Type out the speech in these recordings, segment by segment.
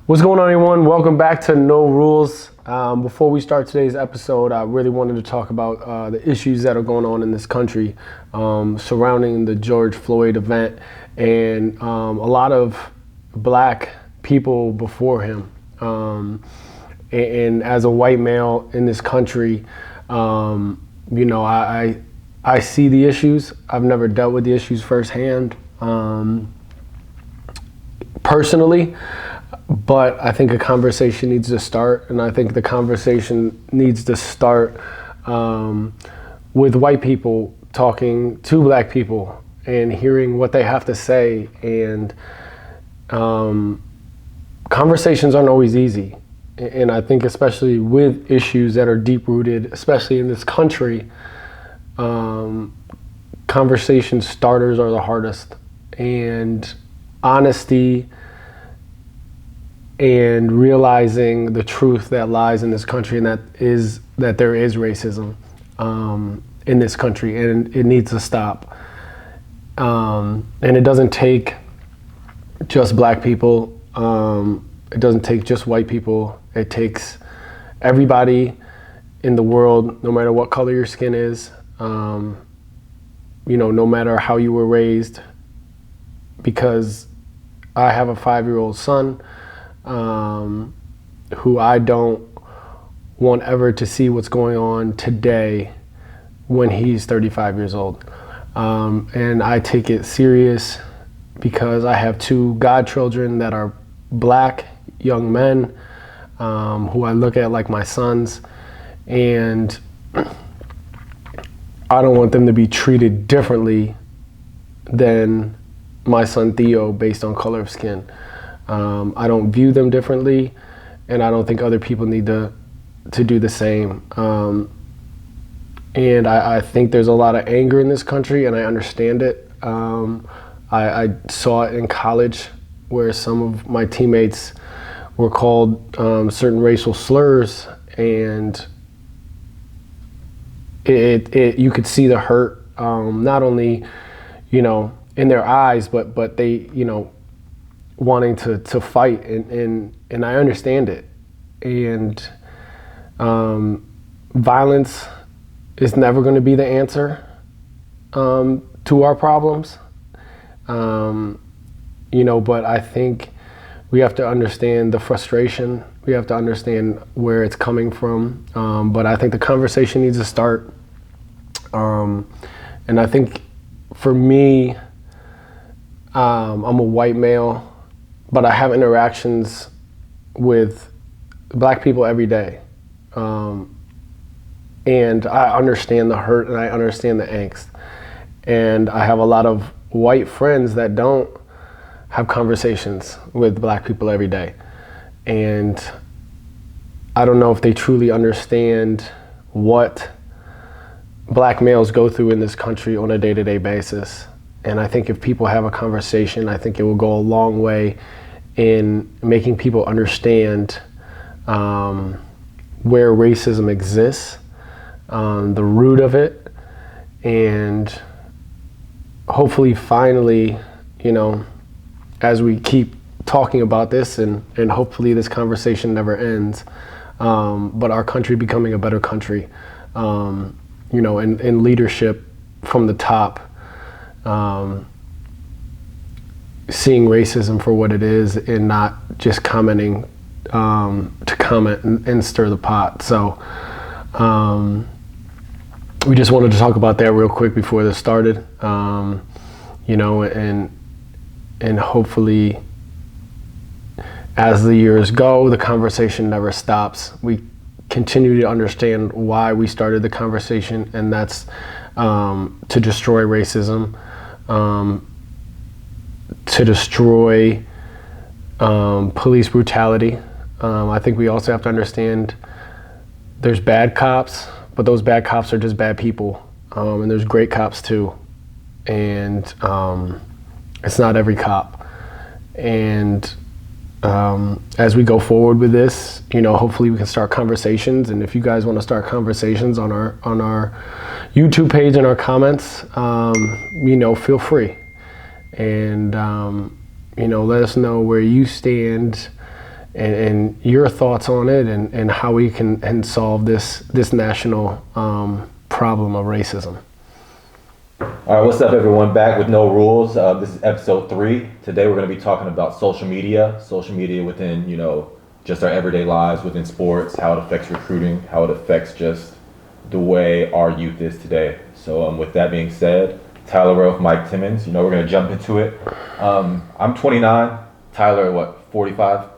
What's going on, everyone? Welcome back to No Rules. Before we start today's episode, I really wanted to talk about the issues that are going on in this country surrounding the George Floyd event and a lot of black people before him. And as a white male in this country, I see the issues. I've never dealt with the issues firsthand personally. But I think a conversation needs to start, and I think the conversation needs to start with white people talking to black people and hearing what they have to say. And conversations aren't always easy. And I think especially with issues that are deep-rooted, especially in this country, conversation starters are the hardest. And honesty and realizing the truth that lies in this country, and that there is racism in this country, and it needs to stop. And it doesn't take just black people. It doesn't take just white people. It takes everybody in the world, no matter what color your skin is, no matter how you were raised. Because I have a 5-year-old son who I don't want ever to see what's going on today when he's 35 years old. And I take it serious because I have 2 godchildren that are black young men who I look at like my sons, and I don't want them to be treated differently than my son Theo based on color of skin. I don't view them differently, and I don't think other people need to do the same. And I think there's a lot of anger in this country, and I understand it. I saw it in college where some of my teammates were called certain racial slurs, and you could see the hurt, not only, in their eyes, but they, wanting to fight, and I understand it. And violence is never going to be the answer to our problems, but I think we have to understand the frustration. We have to understand where it's coming from, but I think the conversation needs to start. And I think for me, I'm a white male, but I have interactions with black people every day. And I understand the hurt, and I understand the angst. And I have a lot of white friends that don't have conversations with black people every day. And I don't know if they truly understand what black males go through in this country on a day-to-day basis. And I think if people have a conversation, I think it will go a long way in making people understand where racism exists, the root of it, and hopefully finally, as we keep talking about this, and hopefully this conversation never ends, but our country becoming a better country, and leadership from the top, seeing racism for what it is and not just commenting to comment and stir the pot. So we just wanted to talk about that real quick before this started, and hopefully as the years go, the conversation never stops. We continue to understand why we started the conversation, and that's to destroy racism, to destroy police brutality. I think we also have to understand there's bad cops, but those bad cops are just bad people, and there's great cops too, and it's not every cop. And as we go forward with this, hopefully we can start conversations. And if you guys want to start conversations on our YouTube page and our comments, feel free. And let us know where you stand and your thoughts on it, and how we can solve this national problem of racism. All right, what's up, everyone? Back with No Rules. This is episode 3. Today we're going to be talking about social media within, just our everyday lives, within sports, how it affects recruiting, how it affects just the way our youth is today. So with that being said, Tyler Relph, Mike Timmons, we're going to jump into it. I'm 29. Tyler, 45?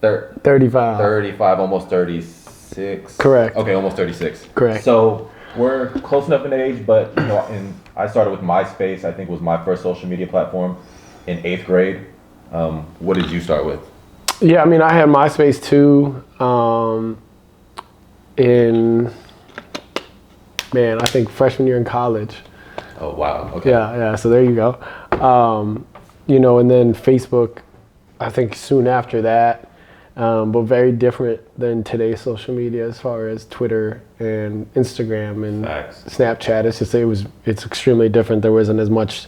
35. Almost 36. Correct. Okay, almost 36. Correct. So we're close enough in age, but and I started with MySpace. I think was my first social media platform in 8th grade. What did you start with? Yeah, I mean, I had MySpace too. I think freshman year in college. Oh wow. Okay. Yeah. So there you go. And then Facebook, I think soon after that, but very different than today's social media as far as Twitter and Instagram and Facts. Snapchat. It's extremely different. There wasn't as much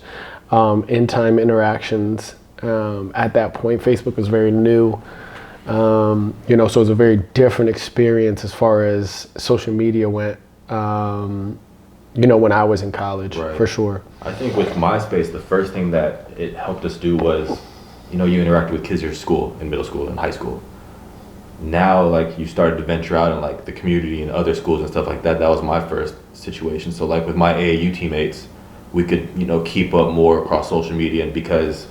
in-time interactions at that point. Facebook was very new, so it was a very different experience as far as social media went. When I was in college, right. For sure. I think with MySpace, the first thing that it helped us do was, you interacted with kids in your school, in middle school and high school. Now, you started to venture out in, the community and other schools and stuff like that. That was my first situation. So, with my AAU teammates, we could, keep up more across social media. And because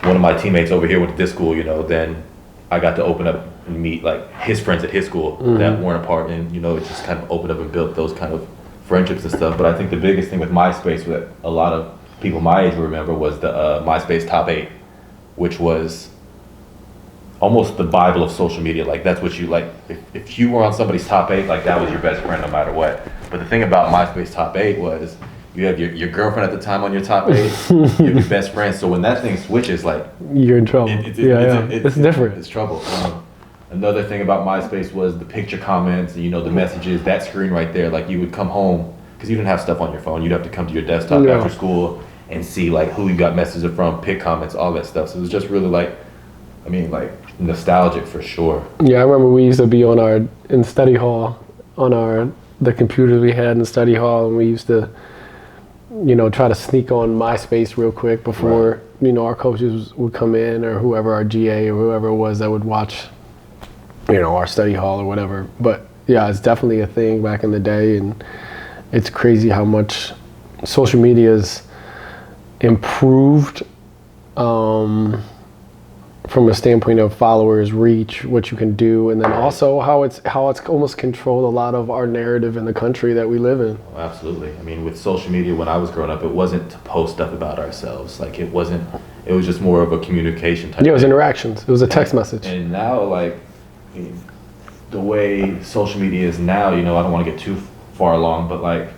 one of my teammates over here went to this school, then I got to open up and meet, his friends at his school that weren't a part. And, it just kind of opened up and built those kind of friendships and stuff. But I think the biggest thing with MySpace that a lot of people my age will remember was the MySpace Top 8, which was almost the Bible of social media. That's what you if you were on somebody's top 8, that was your best friend no matter what. But the thing about MySpace Top 8 was you have your girlfriend at the time on your top 8, you have your best friend. So when that thing switches, you're in trouble. It's different. It's trouble. Another thing about MySpace was the picture comments, the messages, that screen right there. You would come home, because you didn't have stuff on your phone. You'd have to come to your desktop after school and see who you got messages from, pick comments, all that stuff. So it was just really nostalgic for sure. Yeah, I remember we used to be in study hall on the computers we had in study hall, and we used to, try to sneak on MySpace real quick before, our coaches would come in, or whoever, our GA or whoever it was that would watch, our study hall or whatever. But yeah, it's definitely a thing back in the day, and it's crazy how much social media's improved from a standpoint of followers, reach, what you can do, and then also how it's almost controlled a lot of our narrative in the country that we live in. Oh, absolutely. I mean, with social media, when I was growing up, it wasn't to post stuff about ourselves. It was just more of a communication type. Yeah, it was interactions. It was a text message. And now, the way social media is now, I don't want to get too far along, but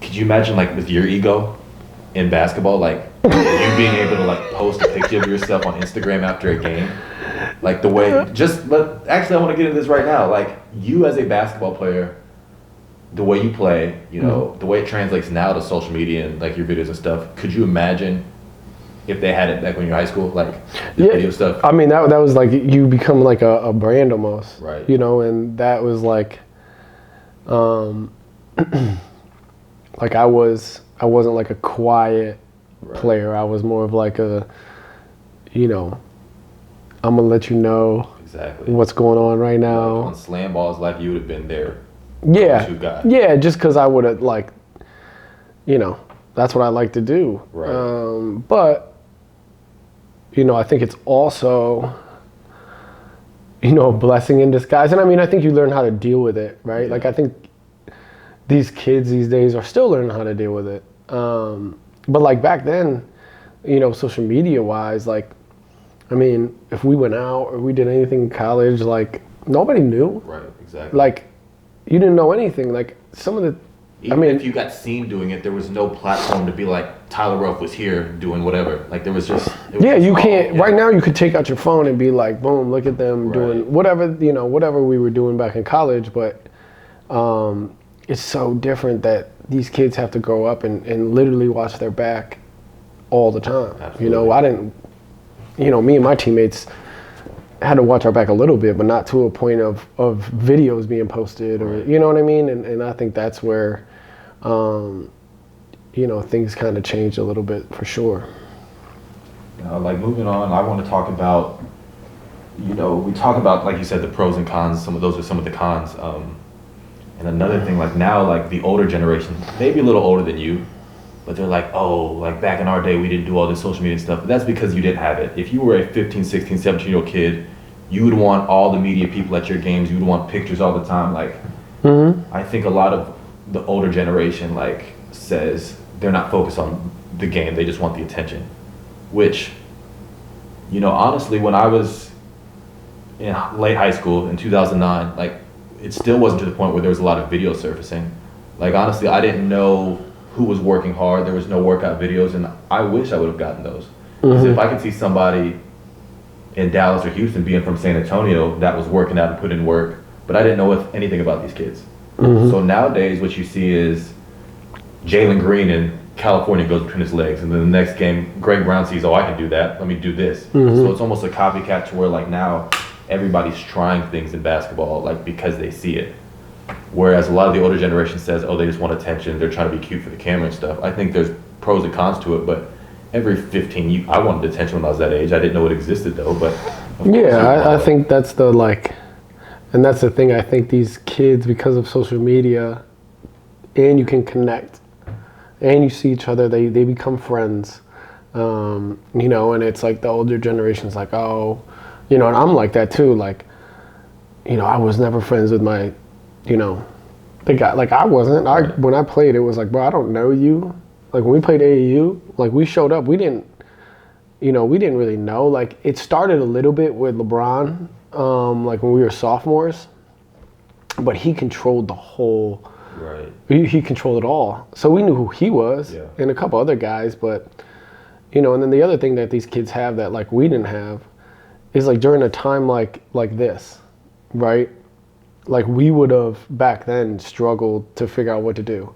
could you imagine with your ego in basketball, you being able to post a picture of yourself on Instagram after a game, the way actually I want to get into this right now, you as a basketball player, the way you play, the way it translates now to social media and your videos and stuff. Could you imagine if they had it back when you were in high school, the video stuff? I mean, that was you become a brand almost, right? And that was I wasn't a quiet player. I was more of I'm gonna let you know exactly what's going on right now. On Slam Ball's life, you would have been there. Yeah, yeah, just because I would have that's what I like to do. Right. But I think it's also a blessing in disguise. And I mean, I think you learn how to deal with it, right? Yeah. I think these kids these days are still learning how to deal with it. But back then, social media wise, I mean, if we went out or we did anything in college, nobody knew. Right, exactly. You didn't know anything. Some of the, Even if you got seen doing it, there was no platform to be Tyler Relph was here doing whatever. There was just. You can't. Yeah. Right now, you could take out your phone and be boom, look at them doing whatever, whatever we were doing back in college. But it's so different that these kids have to grow up and literally watch their back all the time. Absolutely. I didn't. me and my teammates had to watch our back a little bit, but not to a point of videos being posted or, you know what I mean? And I think that's where, things kind of changed a little bit for sure. Moving on, I want to talk about, we talk about, like you said, the pros and cons. Those are some of the cons. And another thing, now, the older generation, maybe a little older than you, but they're like, back in our day, we didn't do all this social media stuff. But that's because you didn't have it. If you were a 15, 16, 17-year-old kid, you would want all the media people at your games. You would want pictures all the time. I think a lot of the older generation, says they're not focused on the game. They just want the attention. Which, honestly, when I was in late high school in 2009, it still wasn't to the point where there was a lot of video surfacing. Honestly, I didn't know who was working hard. There was no workout videos, and I wish I would have gotten those. Because if I could see somebody in Dallas or Houston being from San Antonio that was working out and put in work, but I didn't know anything about these kids. So nowadays, what you see is Jalen Green in California goes between his legs, and then the next game, Greg Brown sees, I can do that. Let me do this. So it's almost a copycat to where now everybody's trying things in basketball because they see it. Whereas a lot of the older generation says, they just want attention. They're trying to be cute for the camera and stuff. I think there's pros and cons to it, but every 15, I wanted attention when I was that age. I didn't know it existed though, but yeah, I think that's the and that's the thing. I think these kids, because of social media, and you can connect, and you see each other, they become friends, and it's the older generation's and I'm like that too. I was never friends with my, the guy. I wasn't. When I played, it was bro, I don't know you. When we played AAU, we showed up. We didn't really know. It started a little bit with LeBron, when we were sophomores, but he controlled the whole. Right. He controlled it all. So we knew who he was, and a couple other guys, but and then the other thing that these kids have that we didn't have is during a time like this, right? We would have back then struggled to figure out what to do,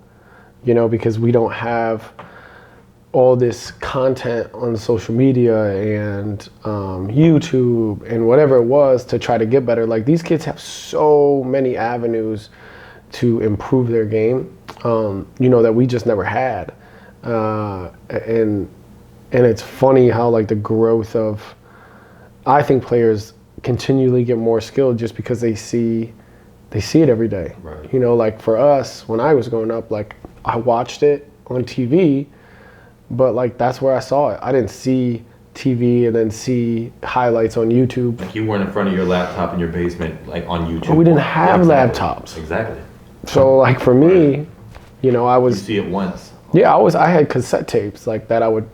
because we don't have all this content on social media and YouTube and whatever it was to try to get better. These kids have so many avenues to improve their game, that we just never had. And it's funny how the growth of, I think players continually get more skilled just because they see it every day. Right. For us, when I was growing up, I watched it on TV, but that's where I saw it. I didn't see TV and then see highlights on YouTube. You weren't in front of your laptop in your basement, on YouTube. But we didn't have laptops. Exactly. So for me, I was. You see it once. Yeah, I had cassette tapes that I would,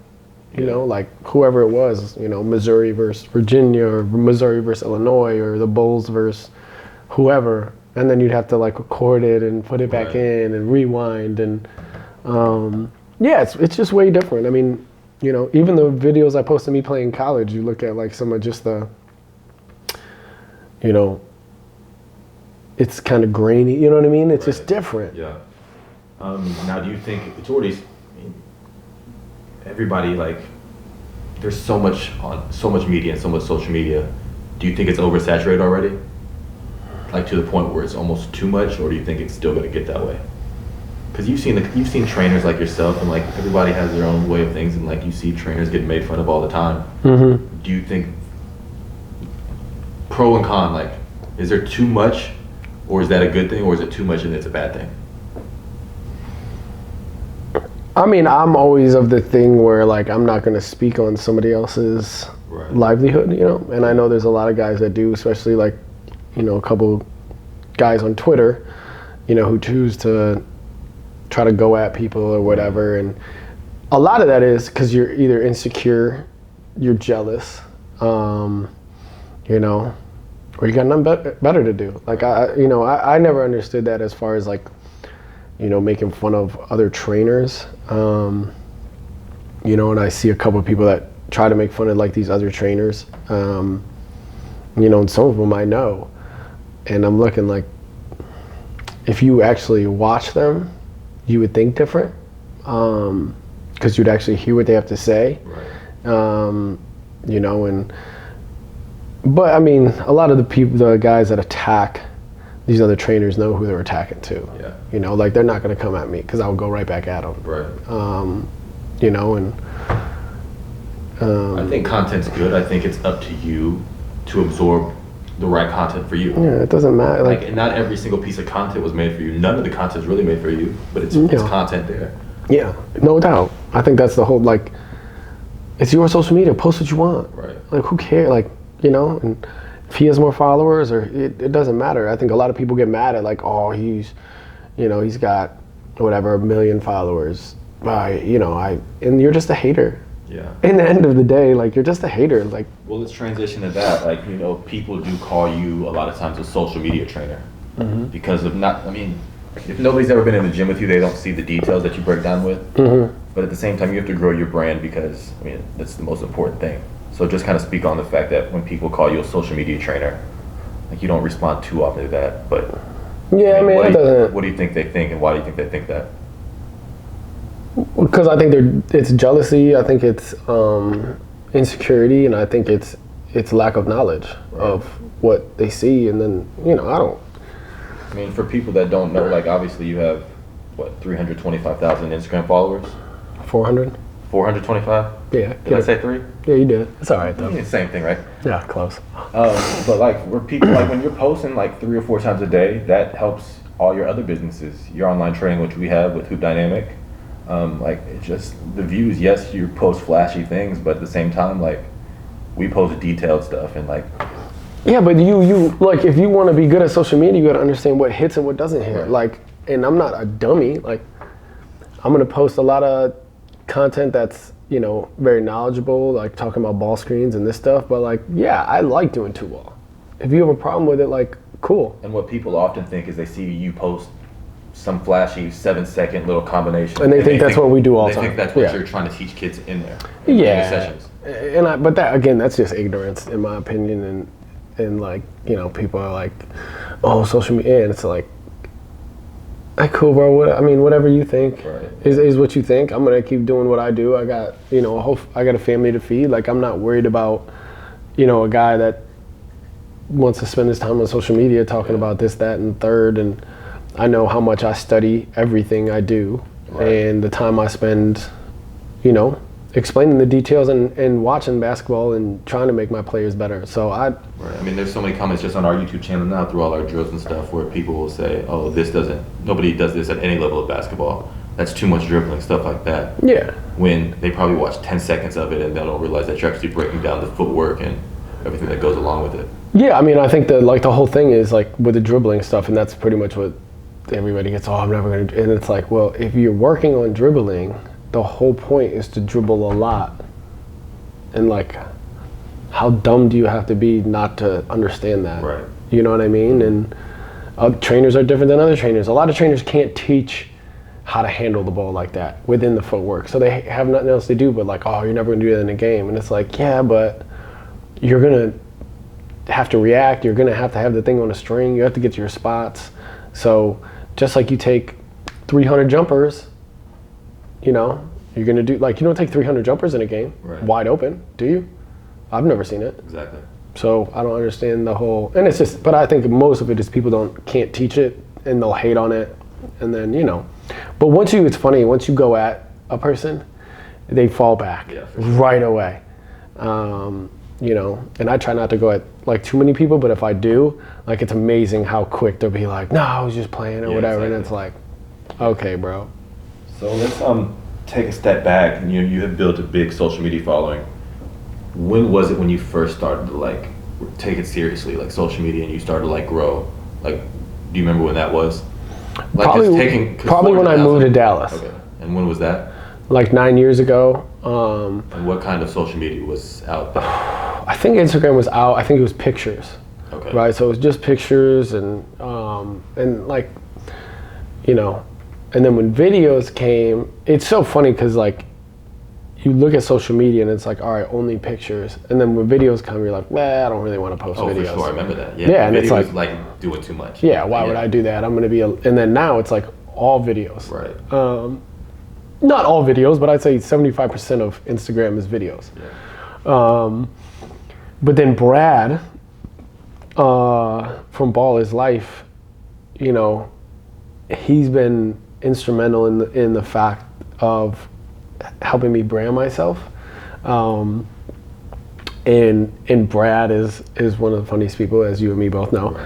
whoever it was, Missouri versus Virginia or Missouri versus Illinois or the Bulls versus whoever, and then you'd have to record it and put it back in and rewind and it's just way different. I mean, even the videos I posted me playing college, you look at some of just the, it's kind of grainy, you know what I mean? It's just different. Yeah. Now, do you think it's already, everybody there's so much media and so much social media. Do you think it's oversaturated already? To the point where it's almost too much, or do you think it's still going to get that way? Because you've seen trainers like yourself, and everybody has their own way of things, and you see trainers getting made fun of all the time. Mm-hmm. Do you think pro and con, is there too much, or is that a good thing, or is it too much and it's a bad thing? I mean, I'm always of the thing where I'm not going to speak on somebody else's livelihood, and I know there's a lot of guys that do, especially a couple guys on Twitter, who choose to try to go at people or whatever. And a lot of that is because you're either insecure, you're jealous, or you got nothing better to do. I never understood that as far as making fun of other trainers. And I see a couple of people that try to make fun of these other trainers, and some of them I know. And I'm looking if you actually watch them, you would think different, because you'd actually hear what they have to say. Right. you know, but I mean, a lot of the guys that attack these other trainers know who they're attacking too. Yeah. You know, like they're not going to come at me because I'll go right back at them. Right. You know, and I think content's good. I think it's up to you to absorb the right content for you. yeah, it doesn't matter. Like not every single piece of content was made for you. None of the content's really made for you, but it's content there. Yeah, no doubt. I think that's the whole, like, it's your social media. Post what you want. Right. Like, who cares? Like, you know, and if he has more followers or it doesn't matter. I think a lot of people get mad at, like, oh, he's got whatever, 1 million followers. And you're just a hater. Yeah. In the end of the day, like, you're just a hater. Like, well, let's transition to that. Like, you know, people do call you a lot of times a social media trainer because of if nobody's ever been in the gym with you, they don't see the details that you break down with. But at the same time, you have to grow your brand because, that's the most important thing. So just kind of speak on the fact that when people call you a social media trainer, like, you don't respond too often to that. But yeah, what do you think they think, and why do you think they think that? Because I think it's jealousy. I think it's insecurity, and I think it's lack of knowledge of what they see. And then, for people that don't know, like, obviously you have 325,000 Instagram followers. 400. 425. Yeah. Did I say 3? Yeah, you did. It's all right though. It's the same thing, right? Yeah, close. But like, where people like when you're posting like 3 or 4 times a day, that helps all your other businesses. Your online training, which we have with Hoop Dynamic. Like, it's just the views. Yes, you post flashy things, but at the same time, like, we post detailed stuff and like. Yeah, but you like, if you want to be good at social media, you got to understand what hits and what doesn't hit. Right. Like, and I'm not a dummy. Like, I'm gonna post a lot of content that's very knowledgeable, like talking about ball screens and this stuff. But like, yeah, I like doing 2-ball. If you have a problem with it, like, cool. And what people often think is they see you post some flashy 7-second little combination, and they think that's what we do all the time. They think that's what you're trying to teach kids in there. Yeah. In the sessions. But that, again, that's just ignorance in my opinion. And like, people are like, oh, social media, and it's like, cool, bro. Whatever you think is what you think. I'm gonna keep doing what I do. I got, I got a family to feed. Like, I'm not worried about, a guy that wants to spend his time on social media talking about this, that, and third. And I know how much I study everything I do, and the time I spend, explaining the details and watching basketball and trying to make my players better. So there's so many comments just on our YouTube channel now through all our drills and stuff where people will say, oh, nobody does this at any level of basketball. That's too much dribbling, stuff like that. Yeah. When they probably watch 10 seconds of it and they don't realize that you're actually breaking down the footwork and everything that goes along with it. Yeah, I think the whole thing is like with the dribbling stuff, and that's pretty much what everybody gets, I'm never going to, and it's like, well, if you're working on dribbling, the whole point is to dribble a lot. And like, how dumb do you have to be not to understand that? Right. You know what I mean? And trainers are different than other trainers. A lot of trainers can't teach how to handle the ball like that within the footwork. So they have nothing else to do but like, oh, you're never going to do that in a game. And it's like, yeah, but you're going to have to react. You're going to have the thing on a string. You have to get to your spots. So just like you take 300 jumpers, you're going to do, like, you don't take 300 jumpers in a game wide open, do you? I've never seen it. Exactly. So I don't understand the whole, and it's just, but I think most of it is people can't teach it and they'll hate on it. And then, but it's funny, once you go at a person, they fall back right away. And I try not to go at like too many people, but if I do, like, it's amazing how quick they'll be like, no, I was just playing or whatever. Exactly. And it's like, okay, bro. So let's take a step back. And you have built a big social media following. When was it when you first started to like take it seriously, like social media, and you started to like grow? Like, do you remember when that was? Like, probably when I moved to Dallas. Okay. And when was that? Like 9 years ago. And what kind of social media was out there? I think Instagram was out. I think it was pictures. Okay. Right. So it was just pictures and like, and then when videos came, it's so funny because like you look at social media and it's like, all right, only pictures. And then when videos come, you're like, I don't really want to post videos. Oh, for sure. I remember that. Yeah, and it's like doing too much. Yeah, why would I do that? I'm going to be and then now it's like all videos. Right. Not all videos, but I'd say 75% of Instagram is videos. But then Brad, from Ball is Life, you know, he's been instrumental in the fact of helping me brand myself. And Brad is one of the funniest people, as you and me both know.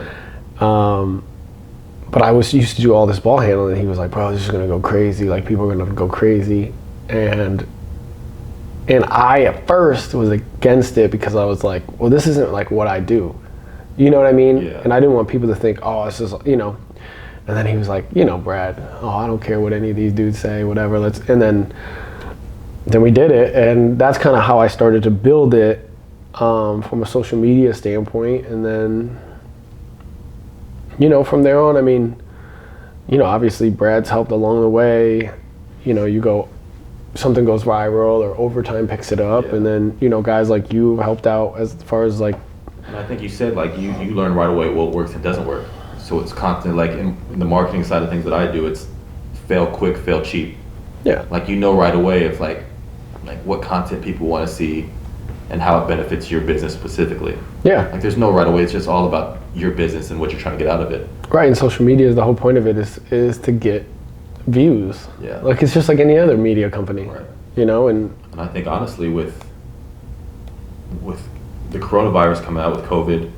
But I used to do all this ball handling, and he was like, bro, this is gonna go crazy. Like, people are gonna go crazy. And I, at first, was against it because I was like, well, this isn't like what I do. You know what I mean? Yeah. And I didn't want people to think, oh, it's just, you know. And then he was like, you know, Brad, oh, I don't care what any of these dudes say, whatever. And then we did it, and that's kind of how I started to build it from a social media standpoint. And then, you know, from there on, I mean, you know, obviously Brad's helped along the way. You know, something goes viral or Overtime picks it up, and then, you know, guys like you have helped out as far as like. And I think you said like you learn right away what works and doesn't work. So it's constant, like in the marketing side of things that I do, it's fail quick, fail cheap. Yeah. Like, you know right away if like what content people want to see and how it benefits your business specifically. Yeah. Like, there's no right away. It's just all about your business and what you're trying to get out of it. Right, and social media, the whole point of it is to get views. Yeah. Like, it's just like any other media company. Right. You know, and I think honestly with the coronavirus coming out with COVID,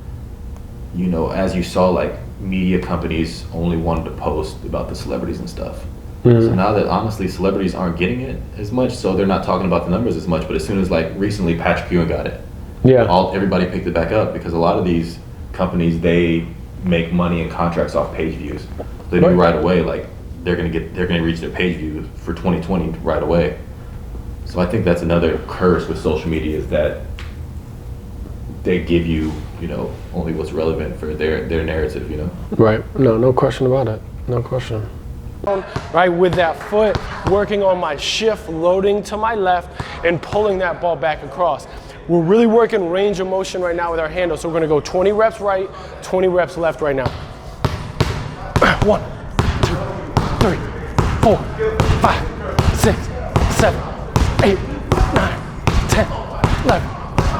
you know, as you saw, like, media companies only wanted to post about the celebrities and stuff. So now that honestly celebrities aren't getting it as much, so they're not talking about the numbers as much. But as soon as like recently Patrick Ewing got it, everybody picked it back up because a lot of these companies, they make money and contracts off page views. They knew right away like they're gonna reach their page views for 2020 right away. So I think that's another curse with social media, is that they give you, you know, only what's relevant for their narrative, you know. Right. No question about it. No question. Right, with that foot, working on my shift, loading to my left, and pulling that ball back across. We're really working range of motion right now with our handle, so we're gonna go 20 reps right, 20 reps left right now. 1, 2, 3, 4, 5, 6, 7, 8, 9, 10, 11,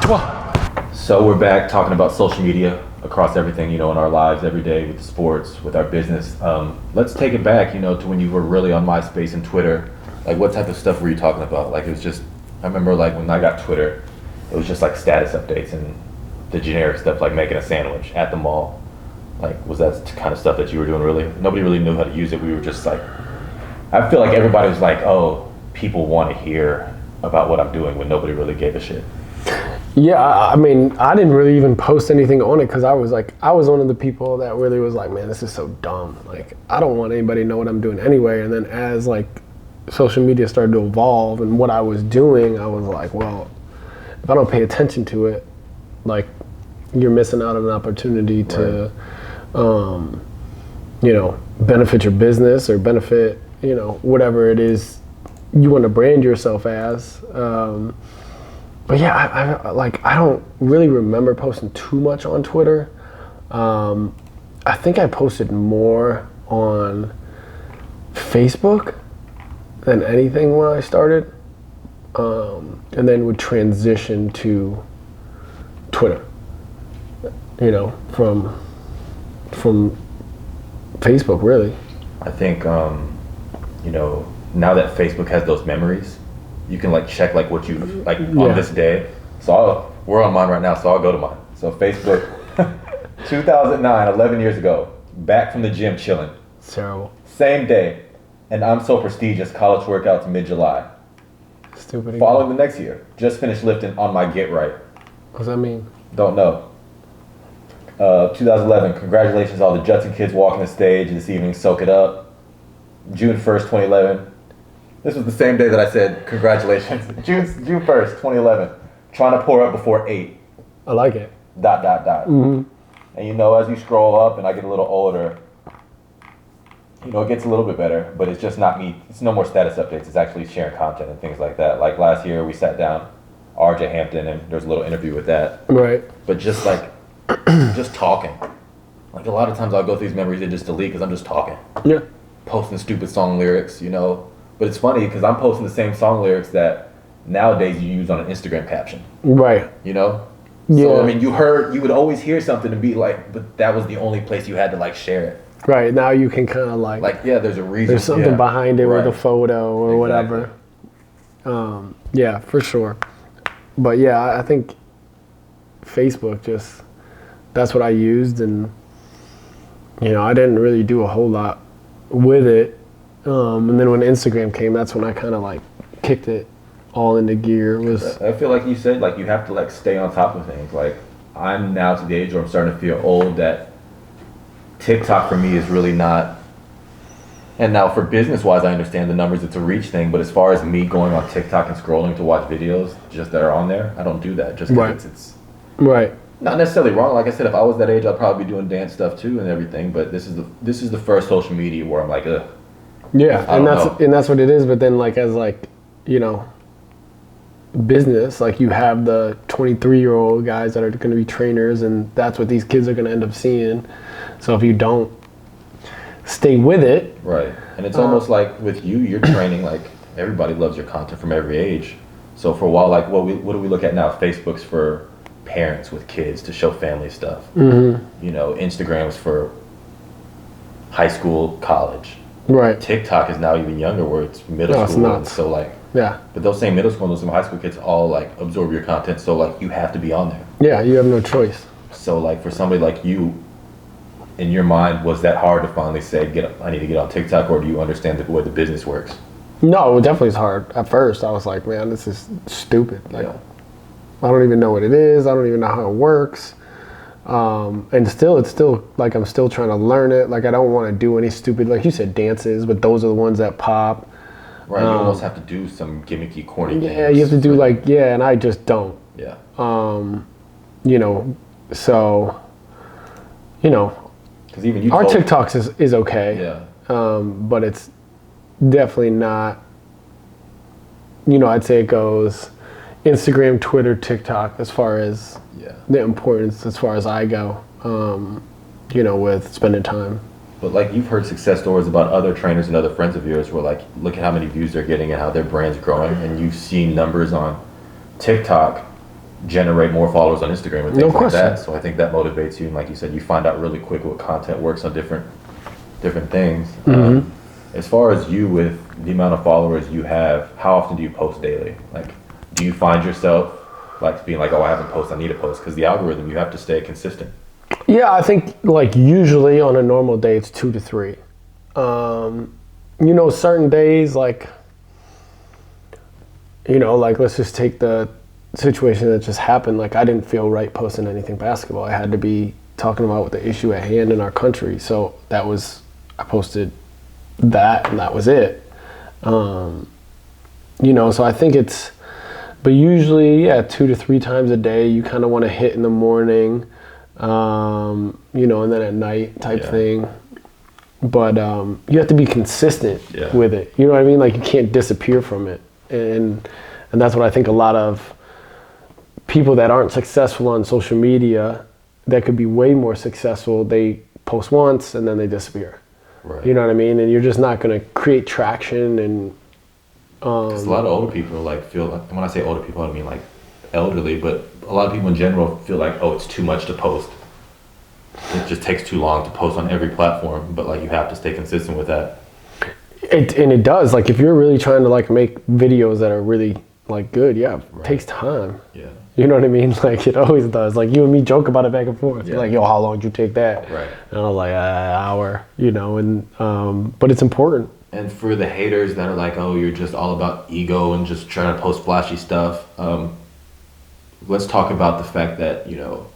12. So we're back talking about social media across everything, you know, in our lives every day, with sports, with our business. Let's take it back, you know, to when you were really on MySpace and Twitter. Like, what type of stuff were you talking about? Like, it was just, I remember like when I got Twitter, it was just like status updates and the generic stuff, like making a sandwich at the mall. Like, was that the kind of stuff that you were doing? Really, nobody really knew how to use it. We were just like, I feel like everybody was like, oh, people want to hear about what I'm doing, when nobody really gave a shit. Yeah, I mean, I didn't really even post anything on it because I was one of the people that really was like, man, this is so dumb. Like, I don't want anybody to know what I'm doing anyway. And then as like social media started to evolve and what I was doing, I was like, well, if I don't pay attention to it, like, you're missing out on an opportunity to, you know, benefit your business or benefit, you know, whatever it is you want to brand yourself as. But yeah, I don't really remember posting too much on Twitter. I think I posted more on Facebook than anything when I started, and then would transition to Twitter. You know, from Facebook, really. I think, you know, now that Facebook has those memories, you can like check like what you like on this day. So we're on mine right now, so I'll go to mine. So Facebook, 2009, 11 years ago, back from the gym chilling. It's terrible. Same day, and I'm so prestigious, college workouts mid-July. Stupid. Following the next year, just finished lifting on my Get Right. What does that mean? Don't know. 2011, congratulations all the Judson kids walking the stage this evening, soak it up. June 1st, 2011. This was the same day that I said congratulations. June 1st, 2011. Trying to pour up before 8. I like it. ... And you know, as you scroll up and I get a little older, you know, it gets a little bit better, but it's just not me. It's no more status updates. It's actually sharing content and things like that. Like last year we sat down, RJ Hampton, and there's a little interview with that. Right. But just like, just talking. Like a lot of times I'll go through these memories and just delete because I'm just talking. Yeah. Posting stupid song lyrics, you know. But it's funny because I'm posting the same song lyrics that nowadays you use on an Instagram caption. Right. You know? Yeah. So, I mean, you would always hear something and be like, but that was the only place you had to, like, share it. Right. Now you can kind of like yeah, there's a reason. there's something behind it Right. with a photo or whatever. Yeah, for sure. But yeah, I think Facebook that's what I used, and you know, I didn't really do a whole lot with it. And then when Instagram came, that's when I kind of like kicked it all into gear. I feel like you said, like, you have to like stay on top of things. Like, I'm now to the age where I'm starting to feel old that TikTok for me is really not. And now for business wise, I understand the numbers, it's a reach thing, but as far as me going on TikTok and scrolling to watch videos just that are on there, I don't do that just because it's right. Not necessarily wrong. Like I said, if I was that age, I'd probably be doing dance stuff too and everything, but this is the first social media where I'm like, ugh. Yeah, and that's what it is, but then like as like, you know, business, like you have the 23-year-old guys that are going to be trainers, and that's what these kids are going to end up seeing. So if you don't stay with it, right, and it's almost like with you're training, like everybody loves your content from every age. So for a while, like what do we look at now? Facebook's for parents with kids to show family stuff. Mm-hmm. You know, Instagram's for high school, college. Right. TikTok is now even younger, where it's middle school, and so like. Yeah. But those same middle school and those same high school kids all like absorb your content, so like you have to be on there. Yeah, you have no choice. So like for somebody like you, in your mind, was that hard to finally say, I need to get on TikTok, or do you understand the way the business works? No, it definitely is hard. At first, I was like, man, this is stupid. Like, yeah. I don't even know what it is. I don't even know how it works. And it's still like I'm still trying to learn it. Like I don't want to do any stupid, like you said, dances, but those are the ones that pop. Right, you almost have to do some gimmicky, corny things. Yeah, you have to do like, and I just don't. Yeah. You know, so, you know, because even our TikToks is okay. Yeah. But it's definitely not, you know, I'd say it goes Instagram, Twitter, TikTok as far as the importance as far as I go, you know, with spending time. But like you've heard success stories about other trainers and other friends of yours where like, look at how many views they're getting and how their brand's growing, and you've seen numbers on TikTok generate more followers on Instagram and things like that. So I think that motivates you, and like you said, you find out really quick what content works on different things. Mm-hmm. As far as you, with the amount of followers you have, how often do you post daily? Like, do you find yourself like being like, oh, I haven't posted, I need to post? Because the algorithm, you have to stay consistent. Yeah, I think like usually on a normal day it's 2 to 3. You know, certain days, like, you know, like let's just take the situation that just happened. Like I didn't feel right posting anything basketball. I had to be talking about the issue at hand in our country. So I posted that, and that was it. You know, so I think but usually, 2 to 3 times a day, you kind of want to hit in the morning, you know, and then at night type thing. But you have to be consistent with it. You know what I mean? Like you can't disappear from it. And that's what I think a lot of people that aren't successful on social media that could be way more successful, they post once and then they disappear. Right. You know what I mean? And you're just not going to create traction. And because a lot of older people like feel like, when I say older people, I don't mean like elderly, but a lot of people in general feel like, oh, it's too much to post. It just takes too long to post on every platform, but like you have to stay consistent with that. And it does. Like if you're really trying to like make videos that are really like good, it takes time. Yeah. You know what I mean? Like it always does. Like you and me joke about it back and forth. You're like, yo, how long did you take that? Right. And I'm like, an hour, you know, and but it's important. And for the haters that are like, oh, you're just all about ego and just trying to post flashy stuff, let's talk about the fact that, you know,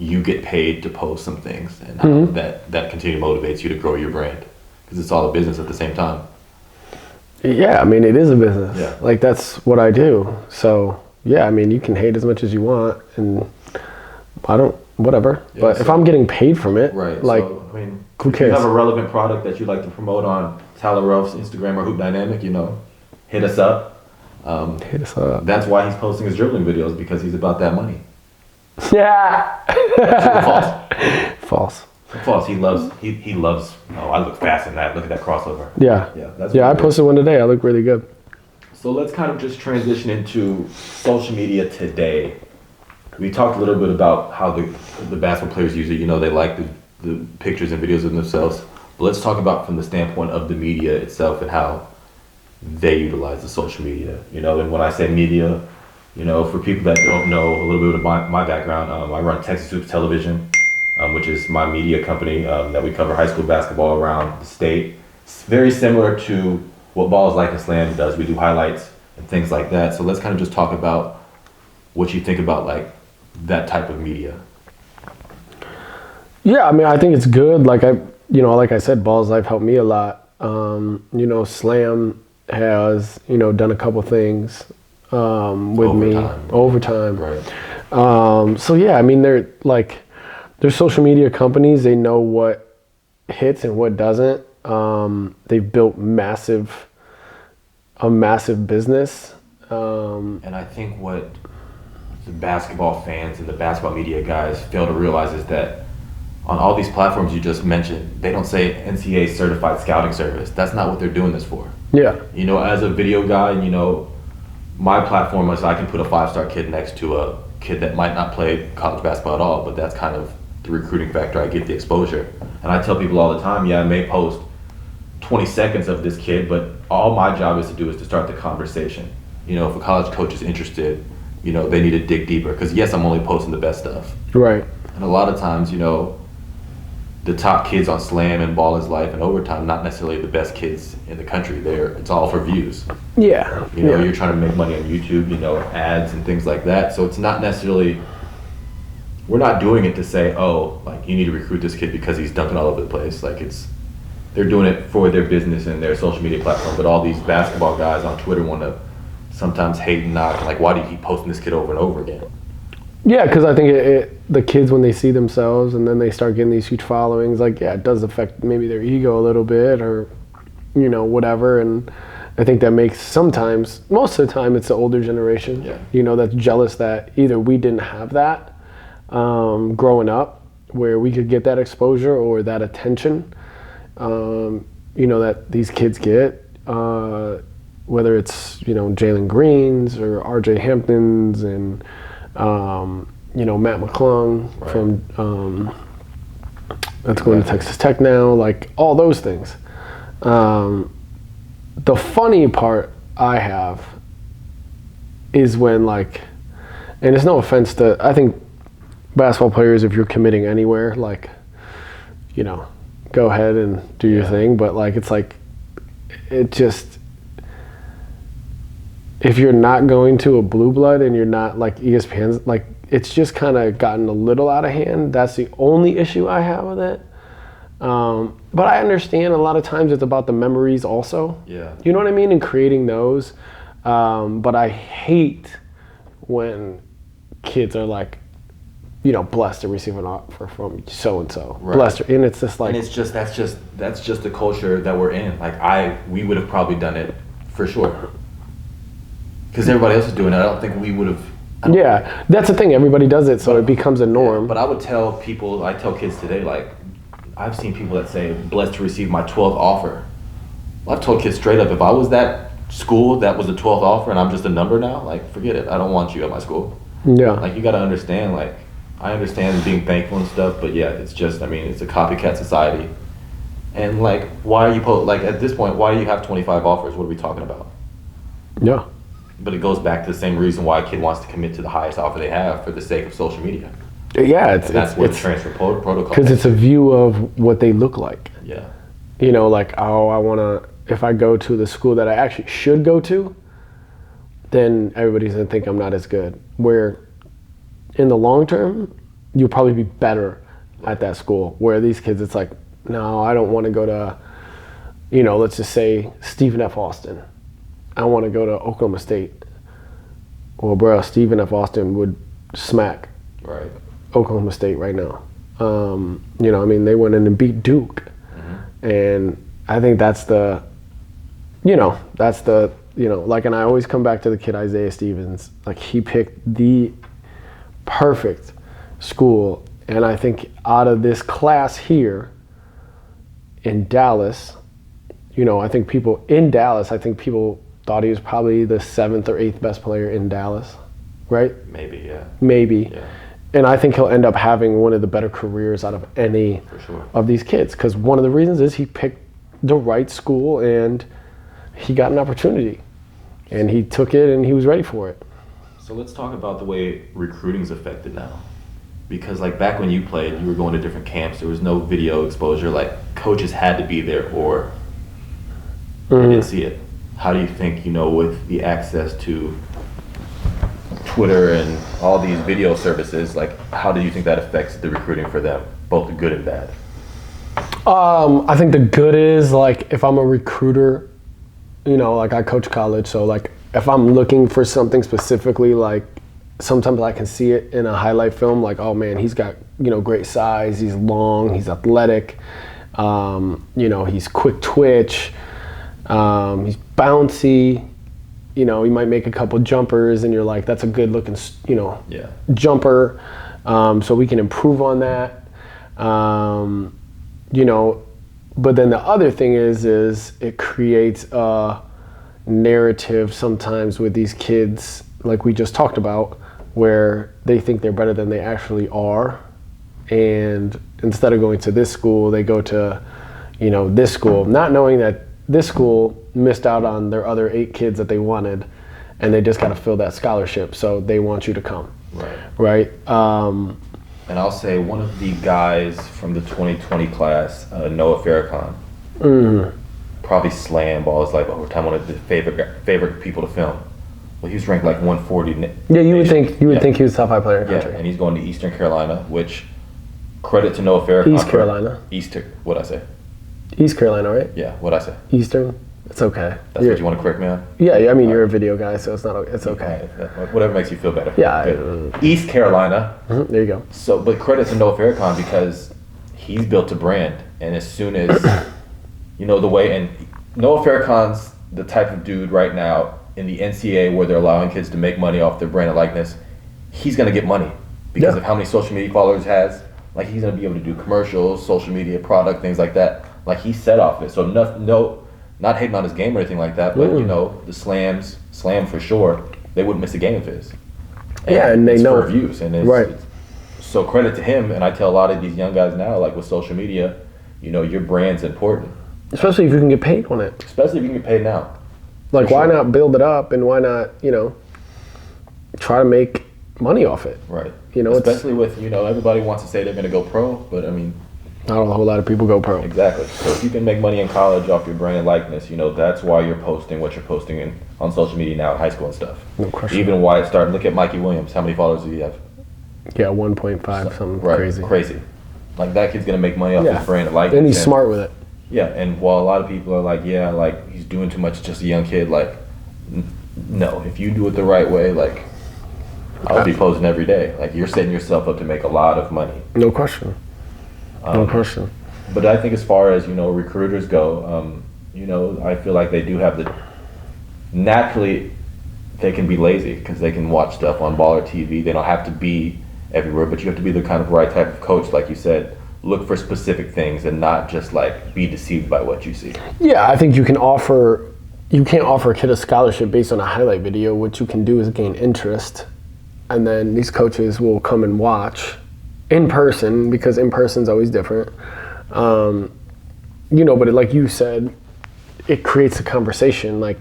you get paid to post some things, and how that continue motivates you to grow your brand, because it's all a business at the same time. Yeah, I mean, it is a business. Yeah. Like that's what I do. So yeah, I mean, you can hate as much as you want, and I don't, whatever. Yeah, but if I'm getting paid from it, like, so, I mean, who cares? If you have a relevant product that you'd like to promote on Tyler Relph's Instagram or Hoop Dynamic, you know, hit us up. Hit us up. That's why he's posting his dribbling videos, because he's about that money. Yeah. False. False. He loves. Oh, I look fast in that. Look at that crossover. Yeah. Yeah. That's I posted one today. I look really good. So let's kind of just transition into social media today. We talked a little bit about how the basketball players use it. You know, they like the pictures and videos of themselves. But let's talk about from the standpoint of the media itself and how they utilize the social media. You know, and when I say media, you know, for people that don't know a little bit of my background, I run Texas Hoops Television, which is my media company that we cover high school basketball around the state. It's very similar to what Balls Like a Slam does. We do highlights and things like that. So let's kind of just talk about what you think about like that type of media. Yeah, I mean, I think it's good. Like I said, Balls Life helped me a lot. You know, Slam has, you know, done a couple things with me. Overtime. Right. So yeah, I mean, they're social media companies. They know what hits and what doesn't. They've built a massive business. And I think what the basketball fans and the basketball media guys fail to realize is that on all these platforms you just mentioned, they don't say NCAA certified scouting service. That's not what they're doing this for. Yeah. You know, as a video guy, you know, my platform is I can put a 5-star kid next to a kid that might not play college basketball at all, but that's kind of the recruiting factor. I get the exposure. And I tell people all the time, yeah, I may post 20 seconds of this kid, but all my job is to start the conversation. You know, if a college coach is interested, you know, they need to dig deeper. Because yes, I'm only posting the best stuff. Right. And a lot of times, you know, the top kids on Slam and Ball is Life and Overtime, not necessarily the best kids in the country. It's all for views. Yeah. You know, you're trying to make money on YouTube, you know, ads and things like that. So it's not necessarily, we're not doing it to say, oh, like you need to recruit this kid because he's dunking all over the place. Like they're doing it for their business and their social media platform. But all these basketball guys on Twitter want to sometimes hate and knock, like, why do you keep posting this kid over and over again? Yeah, because I think the kids, when they see themselves and then they start getting these huge followings, like, yeah, it does affect maybe their ego a little bit or, you know, whatever. And I think that makes sometimes, most of the time, it's the older generation, you know, that's jealous that either we didn't have that growing up where we could get that exposure or that attention, you know, that these kids get. Whether it's, you know, Jalen Greens or RJ Hamptons and, you know, Matt McClung from, that's going to Texas Tech now, like all those things. The funny part I have is when like, and it's no offense to, I think basketball players, if you're committing anywhere, like, you know, go ahead and do your thing. But like, it's like, it just, if you're not going to a blue blood and you're not like ESPN's, like it's just kind of gotten a little out of hand. That's the only issue I have with it. But I understand a lot of times it's about the memories also. Yeah. You know what I mean? And creating those. But I hate when kids are like, you know, blessed to receive an offer from so-and-so. Right. Blessed. And it's just like. And it's just, that's just the culture that we're in. Like we would have probably done it for sure. Because everybody else is doing it. I don't think we would have. Yeah, that's the thing. Everybody does it, so it becomes a norm. Yeah, but I would tell people, I tell kids today, like, I've seen people that say, blessed to receive my 12th offer. Well, I've told kids straight up, if I was that school that was the 12th offer and I'm just a number now, like, forget it. I don't want you at my school. Yeah. Like, you got to understand, like, I understand being thankful and stuff, but yeah, it's just, I mean, it's a copycat society. And, like, why are you, like, at this point, why do you have 25 offers? What are we talking about? Yeah. But it goes back to the same reason why a kid wants to commit to the highest offer they have for the sake of social media. Yeah, that's what transfer protocol. Because it's a view of what they look like. Yeah. You know, like, oh, I want to, if I go to the school that I actually should go to, then everybody's going to think I'm not as good. Where in the long term, you'll probably be better at that school. Where these kids, it's like, no, I don't want to go to, you know, let's just say Stephen F. Austin. I want to go to Oklahoma State. Well, bro, Stephen F. Austin would smack Oklahoma State right now. You know, I mean, they went in and beat Duke. Mm-hmm. And I think that's the, you know, like, and I always come back to the kid Isaiah Stevens. Like, he picked the perfect school. And I think out of this class here in Dallas, you know, I think people in Dallas, thought he was probably the 7th or 8th best player in Dallas, right? Maybe, yeah. Maybe. Yeah. And I think he'll end up having one of the better careers out of any of these kids, because one of the reasons is he picked the right school and he got an opportunity and he took it and he was ready for it. So let's talk about the way recruiting's affected now. Because like back when you played, you were going to different camps, there was no video exposure, like coaches had to be there or you didn't see it. How do you think, with the access to Twitter and all these video services, like how do you think that affects the recruiting for them, both the good and bad? I think the good is, like, if I'm a recruiter, like I coach college, so like if I'm looking for something specifically, like sometimes I can see it in a highlight film, like, oh man, he's got, great size, he's long, he's athletic, he's quick twitch, he's bouncy, he might make a couple jumpers and you're like, that's a good looking, jumper, so we can improve on that. But then the other thing is it creates a narrative sometimes with these kids, like we just talked about, where they think they're better than they actually are. And instead of going to this school, they go to, this school, not knowing that this school missed out on their other 8 kids that they wanted, and they just got to fill that scholarship. So they want you to come. Right. And I'll say one of the guys from the 2020 class, Noah Farrakhan, probably slam balls like overtime, one of the favorite people to film. Well, he was ranked like 140. Yeah, you would think he was a top 5 player in the country. Yeah, and he's going to Eastern Carolina, which credit to Noah Farrakhan. East Carolina. What'd I say? East Carolina, right? Yeah, what'd I say? Eastern. It's okay. That's what you want to correct me on? Yeah, I mean, you're a video guy, so it's okay. Whatever makes you feel better. Yeah. East Carolina. There you go. So, but credit to Noah Farrakhan because he's built a brand, and as soon as, the way, and Noah Farrakhan's the type of dude right now in the NCAA where they're allowing kids to make money off their brand and likeness, he's going to get money because of how many social media followers he has. Like, he's going to be able to do commercials, social media, product, things like that. Like, he's set off it. So, not hating on his game or anything like that, but, the slam for sure, they wouldn't miss a game of his. And they know. For views. And it's, so credit to him, and I tell a lot of these young guys now, like with social media, your brand's important. Especially if you can get paid on it. Especially if you can get paid now. Like, why not build it up and why not, try to make money off it? Right. Especially with, everybody wants to say they're going to go pro, but I mean. Not a whole lot of people go pro. Exactly. So if you can make money in college off your brand and likeness, that's why you're posting what you're posting on social media now in high school and stuff. No question. Even why it started. Look at Mikey Williams. How many followers do you have? Yeah, 1.5, something crazy. Like, that kid's going to make money off his brand and likeness. And he's smart with it. Yeah, and while a lot of people are like, he's doing too much, just a young kid, like, no. If you do it the right way, like, I would be posting every day. Like, you're setting yourself up to make a lot of money. No question. No question. But I think as far as, recruiters go, I feel like they do have naturally, they can be lazy because they can watch stuff on Baller TV. They don't have to be everywhere, but you have to be the kind of right type of coach, like you said. Look for specific things and not just like be deceived by what you see. Yeah, I think you can't offer a kid a scholarship based on a highlight video. What you can do is gain interest, and then these coaches will come and watch in person, because in person's always different. But like you said, it creates a conversation. Like,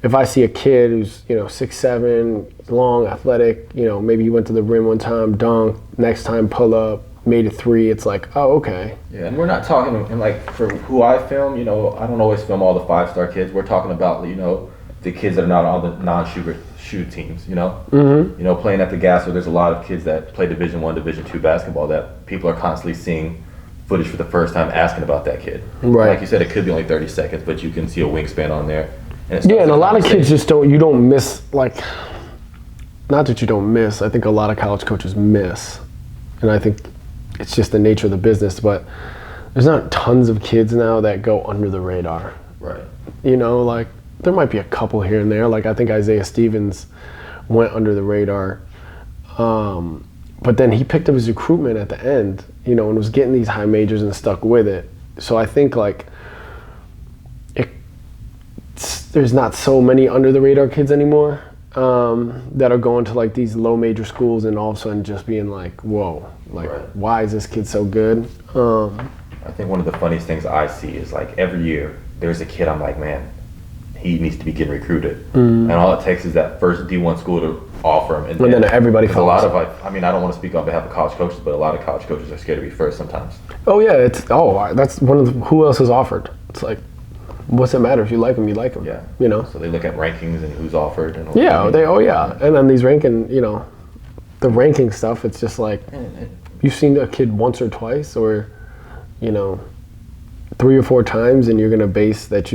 if I see a kid who's 6'7", long, athletic, maybe he went to the rim one time, dunk, next time pull up, made a 3, it's like, oh, okay. Yeah, and we're not talking, and like for who I film, I don't always film all the 5-star kids. We're talking about, the kids that are not on the non-shoot teams, playing at the gas, where there's a lot of kids that play Division I, Division II basketball that people are constantly seeing footage for the first time asking about that kid. Right. Like you said, it could be only 30 seconds, but you can see a wingspan on there. And a lot of kids just don't miss, like, not that you don't miss, I think a lot of college coaches miss. And I think it's just the nature of the business, but there's not tons of kids now that go under the radar. Right. Like, there might be a couple here and there. Like, I think Isaiah Stevens went under the radar. But then he picked up his recruitment at the end, and was getting these high majors and stuck with it. So I think, like, it's there's not so many under the radar kids anymore that are going to like these low major schools and all of a sudden just being like, whoa, like why is this kid so good? I think one of the funniest things I see is like every year there's a kid I'm like, man, he needs to be getting recruited, and all it takes is that first D1 school to offer him, and then everybody follows. A lot of like, I mean, I don't want to speak on behalf of college coaches, but a lot of college coaches are scared to be first sometimes. Oh yeah, that's one of the, who else is offered? It's like, what's it matter if you like them? You like them. Yeah. You know. So they look at rankings and who's offered and. And then these ranking, the ranking stuff. It's just like you've seen a kid once or twice, or 3 or 4 times, and you're gonna base that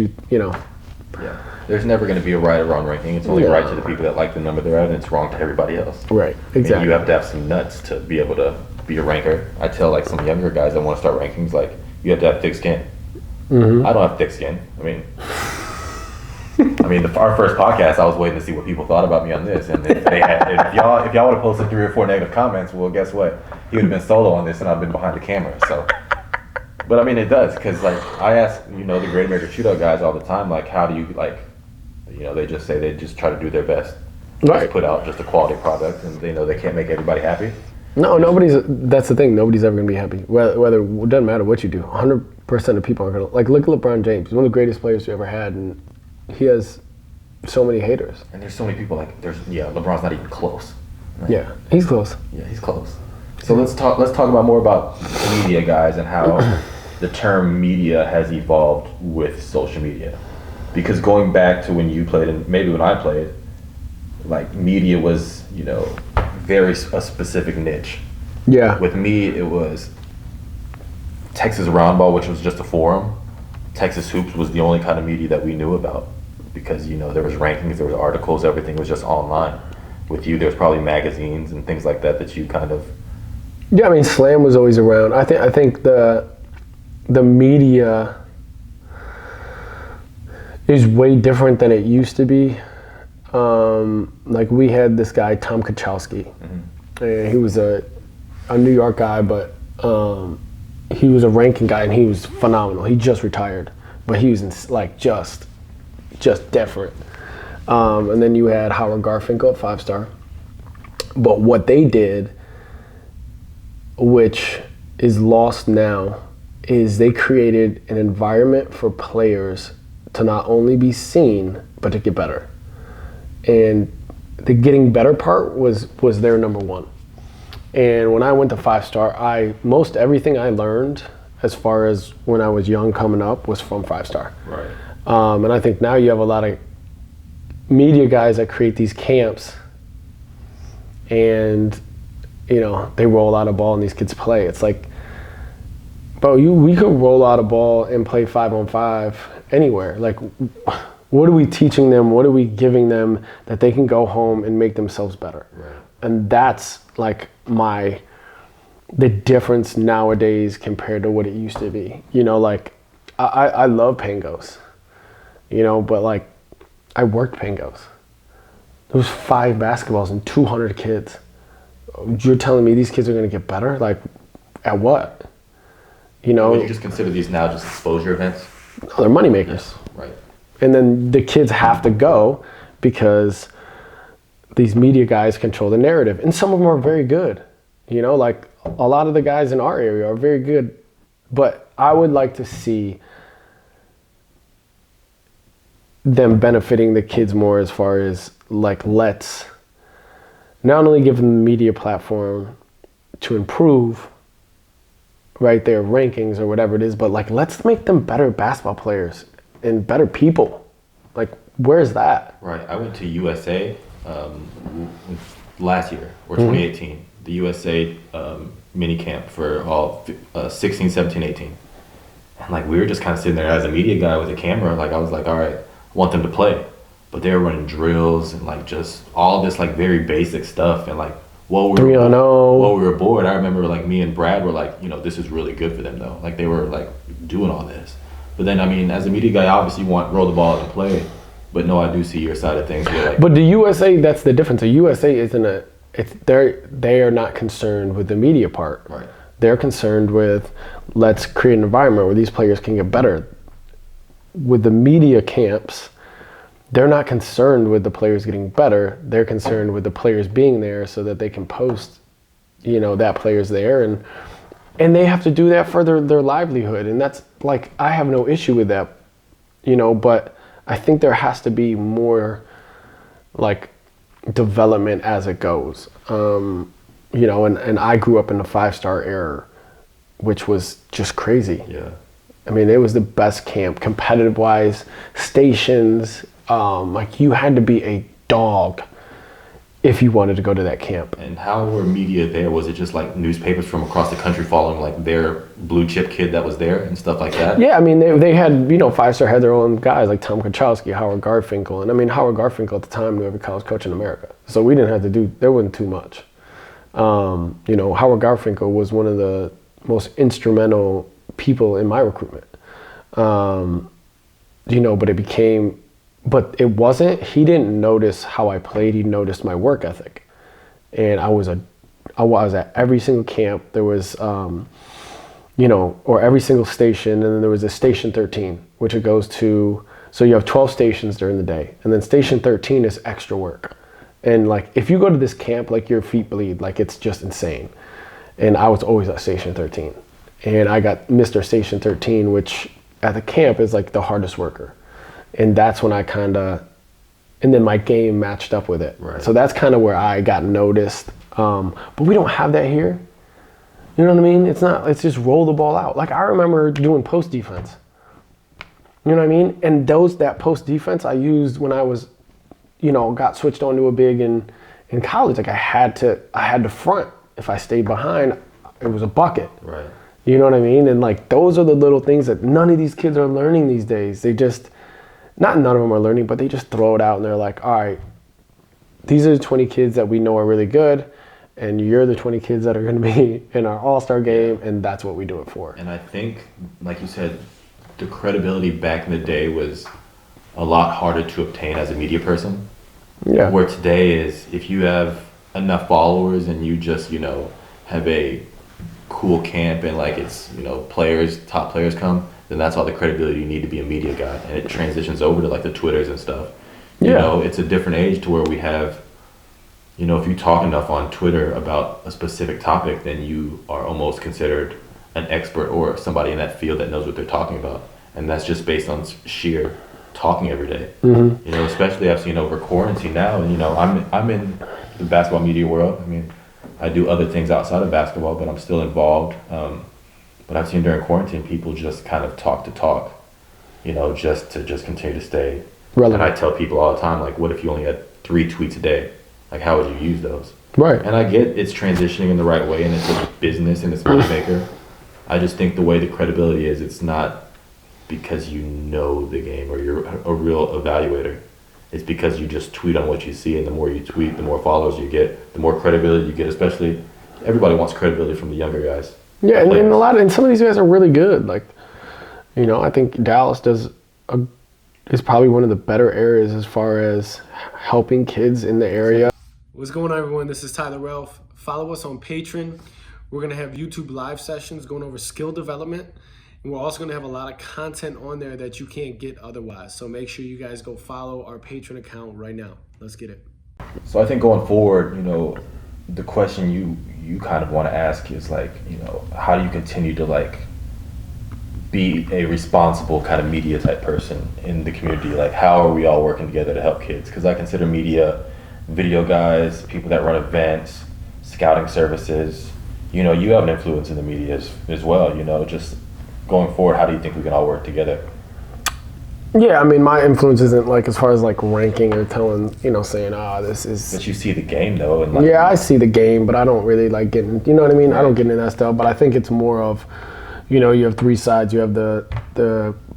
Yeah. There's never going to be a right or wrong ranking. It's only right to the people that like the number they're at, and it's wrong to everybody else. Right, exactly. I mean, you have to have some nuts to be able to be a ranker. I tell like some younger guys that want to start rankings, like, you have to have thick skin. I don't have thick skin. I mean, our first podcast, I was waiting to see what people thought about me on this, and if y'all would have posted 3 or 4 negative comments, well, guess what? He would have been solo on this, and I've been behind the camera. So, but I mean, it does, because like I ask, the Great American Shootout guys all the time, like, how do you like. They just say they just try to do their best. Just put out just a quality product, and they know they can't make everybody happy. No, that's the thing. Nobody's ever going to be happy. Whether it doesn't matter what you do. 100% of people aren't going to. Like, look at LeBron James. He's one of the greatest players we ever had, and he has so many haters. And there's so many people LeBron's not even close. Right? Yeah, he's close. Yeah, he's close. So let's talk about more about media, guys, and how the term media has evolved with social media. Because going back to when you played, and maybe when I played, like, media was, very a specific niche. Yeah. With me, it was Texas Roundball, which was just a forum. Texas Hoops was the only kind of media that we knew about, because, there was rankings, there was articles, everything was just online. With you, there was probably magazines and things like that you kind of... Yeah, I mean, Slam was always around. I think the media is way different than it used to be. Like, we had this guy, Tom Kachowski. And he was a New York guy, but he was a ranking guy, and he was phenomenal. He just retired, but he was just different. And then you had Howard Garfinkel at 5-star. But what they did, which is lost now, is they created an environment for players to not only be seen, but to get better. And the getting better part was their number one. And when I went to 5-star, most everything I learned as far as when I was young coming up was from 5-star. Right. And I think now you have a lot of media guys that create these camps, and they roll out a ball and these kids play. It's like, bro, we could roll out a ball and play 5-on-5 anywhere. Like, what are we teaching them? What are we giving them that they can go home and make themselves better? Right. And that's like the difference nowadays compared to what it used to be. Like, I love Pangos, but like, I worked Pangos. There was 5 basketballs and 200 kids. You're telling me these kids are going to get better? Like, at what? Would you just consider these now just exposure events? No, they're money makers. Yeah, right. And then the kids have to go because these media guys control the narrative. And some of them are very good. Like, a lot of the guys in our area are very good. But I would like to see them benefiting the kids more, as far as, like, let's not only give them the media platform to improve, right, their rankings or whatever it is, but, like, let's make them better basketball players and better people. Like, where's that? Right. I went to USA last year, or 2018, the USA mini camp for all 16, 17, 18. And, like, we were just kind of sitting there as a media guy with a camera. Like, I was like, all right, I want them to play. But they were running drills and, like, just all this, like, very basic stuff. And, like, while we were bored, I remember, like, me and Brad were like, this is really good for them, though. Like, they were, like, doing all this. But then, I mean, as a media guy, obviously you want roll the ball and play. But no, I do see your side of things. Like, but the USA, that's the difference. The USA isn't they are not concerned with the media part. Right. They're concerned with, let's create an environment where these players can get better. With the media camps, they're not concerned with the players getting better. They're concerned with the players being there so that they can post, that player's there. And they have to do that for their livelihood. And that's like, I have no issue with that, but I think there has to be more like development as it goes. And I grew up in the 5-star era, which was just crazy. Yeah. I mean, it was the best camp, competitive wise, stations. Like you had to be a dog if you wanted to go to that camp. And how were media there? Was it just like newspapers from across the country following like their blue chip kid that was there and stuff like that? Yeah, I mean, they had, 5-star had their own guys like Tom Kachowski, Howard Garfinkel. And I mean, Howard Garfinkel at the time knew every college coach in America. So we didn't have to there wasn't too much. Howard Garfinkel was one of the most instrumental people in my recruitment. But it wasn't, he didn't notice how I played, he noticed my work ethic. And I was at every single camp. There was, or every single station, and then there was a station 13, which it goes to, so you have 12 stations during the day. And then station 13 is extra work. And like, if you go to this camp, like your feet bleed, like it's just insane. And I was always at station 13. And I got Mr. Station 13, which at the camp is like the hardest worker. And that's when and then my game matched up with it. Right. So that's kind of where I got noticed. But we don't have that here. You know what I mean? It's just roll the ball out. Like I remember doing post defense. You know what I mean? And that post defense I used when I was, got switched onto a big in college. Like I had to front. If I stayed behind, it was a bucket. Right. You know what I mean? And like those are the little things that none of these kids are learning these days. None of them are learning, but they just throw it out and they're like, all right, these are the 20 kids that we know are really good, and you're the 20 kids that are going to be in our all-star game, and that's what we do it for. And I think, like you said, the credibility back in the day was a lot harder to obtain as a media person. Yeah. Where today is, if you have enough followers and you just, have a cool camp and like it's, top players come, then that's all the credibility you need to be a media guy. And it transitions over to like the Twitters and stuff. It's a different age to where we have, if you talk enough on Twitter about a specific topic, then you are almost considered an expert or somebody in that field that knows what they're talking about. And that's just based on sheer talking every day. Mm-hmm. Especially I've seen over quarantine now, and I'm in the basketball media world. I mean, I do other things outside of basketball, but I'm still involved. But I've seen during quarantine, people just kind of talk, just to continue to stay relevant. And I tell people all the time, like, what if you only had 3 tweets a day? Like, how would you use those? Right. And I get it's transitioning in the right way, and it's a business and it's money maker. I just think the way the credibility is, it's not because you know the game or you're a real evaluator. It's because you just tweet on what you see, and the more you tweet, the more followers you get, the more credibility you get. Especially, everybody wants credibility from the younger guys. Yeah, and some of these guys are really good. Like, I think Dallas is probably one of the better areas as far as helping kids in the area. What's going on, everyone? This is Tyler Relph. Follow us on Patreon. We're going to have YouTube live sessions going over skill development. And we're also going to have a lot of content on there that you can't get otherwise. So make sure you guys go follow our Patreon account right now. Let's get it. So I think going forward, the question you kind of want to ask is like, how do you continue to like be a responsible kind of media type person in the community? Like, how are we all working together to help kids? Because I consider media, video guys, people that run events, scouting services, you have an influence in the media as well, just going forward, how do you think we can all work together? Yeah, I mean, my influence isn't like as far as like ranking or telling, saying, this is. But you see the game though, and like. Yeah, I see the game, but I don't really like getting. You know what I mean? Right. I don't get into that stuff. But I think it's more of, you have 3 sides. You have the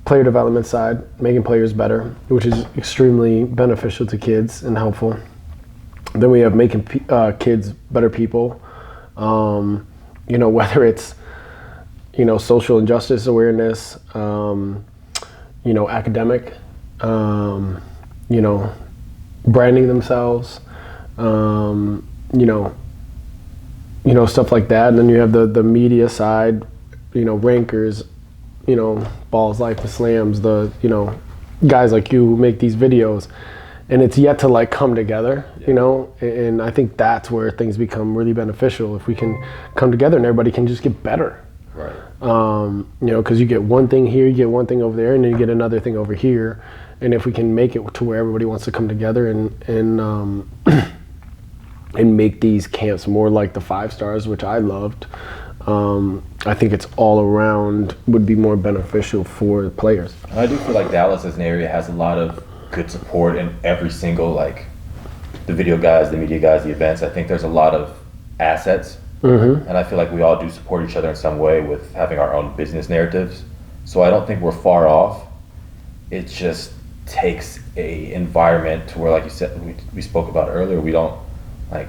player development side, making players better, which is extremely beneficial to kids and helpful. Then we have making kids better people. Whether it's, social injustice awareness. Academic, branding themselves, stuff like that. And then you have the media side, rankers, balls like the slams, guys like you who make these videos, and it's yet to like come together, you know. And I think that's where things become really beneficial if we can come together and everybody can just get better. Right. You know, because you get one thing here, you get one thing over there, and then you get another thing over here. And if we can make it to where everybody wants to come together and make these camps more like the 5 stars, which I loved, I think it's all around would be more beneficial for the players. And I do feel like Dallas as an area has a lot of good support in every single, like, the video guys, the media guys, the events. I think there's a lot of assets. And I feel like we all do support each other in some way with having our own business narratives. So I don't think we're far off. It just takes a environment to where, like you said, we spoke about earlier, we don't, like,